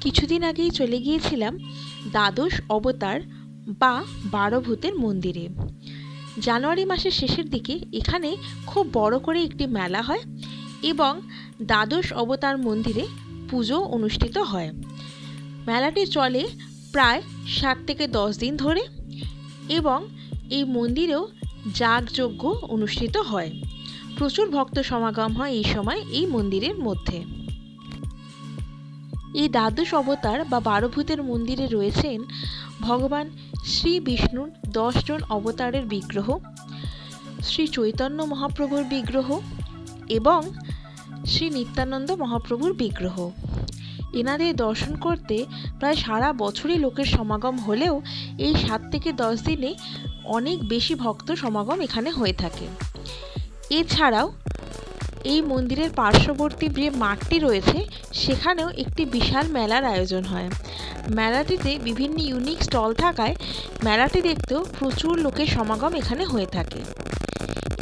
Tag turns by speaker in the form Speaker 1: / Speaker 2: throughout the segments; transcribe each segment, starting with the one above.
Speaker 1: কিছুদিন আগেই চলে গিয়েছিলাম দ্বাদশ অবতার বা 12 ভূতের মন্দিরে। জানুয়ারি মাসের শেষের দিকে এখানে খুব বড় করে একটি মেলা হয় এবং দ্বাদশ অবতার মন্দিরে পুজো অনুষ্ঠিত হয়। মেলাটি চলে প্রায় 7 থেকে 10 দিন ধরে এবং এই মন্দিরেও যাগযজ্ঞ অনুষ্ঠিত হয়। প্রচুর ভক্ত সমাগম হয় এই সময় এই মন্দিরের মধ্যে। এই দ্বাদশ অবতার বা 12 ভূতের মন্দিরে রয়েছেন ভগবান শ্রী বিষ্ণুর 10 জন অবতারের বিগ্রহ, শ্রী চৈতন্য মহাপ্রভুর বিগ্রহ এবং শ্রী নিত্যানন্দ মহাপ্রভুর বিগ্রহ। এনাদের দর্শন করতে প্রায় সারা বছরই লোকের সমাগম হলেও এই 7 থেকে 10 দিনে অনেক বেশি ভক্ত সমাগম এখানে হয়ে থাকে। এছাড়াও এই মন্দিরের পার্শ্ববর্তী যে মাঠটি রয়েছে সেখানেও একটি বিশাল মেলার আয়োজন হয়। মেলাটিতে বিভিন্ন ইউনিক স্টল থাকায় মেলাটি দেখতেও প্রচুর লোকের সমাগম এখানে হয়ে থাকে।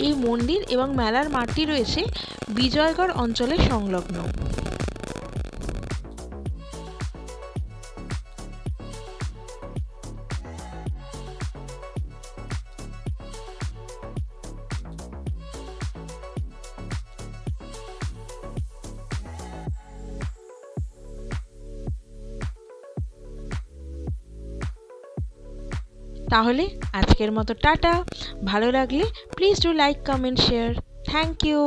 Speaker 1: এই মন্দির এবং মেলার মাঠটি রয়েছে বিজয়গড় অঞ্চলের সংলগ্ন। তাহলে আজকের মতো টাটা। ভালো লাগলে please do like, comment, share. Thank you.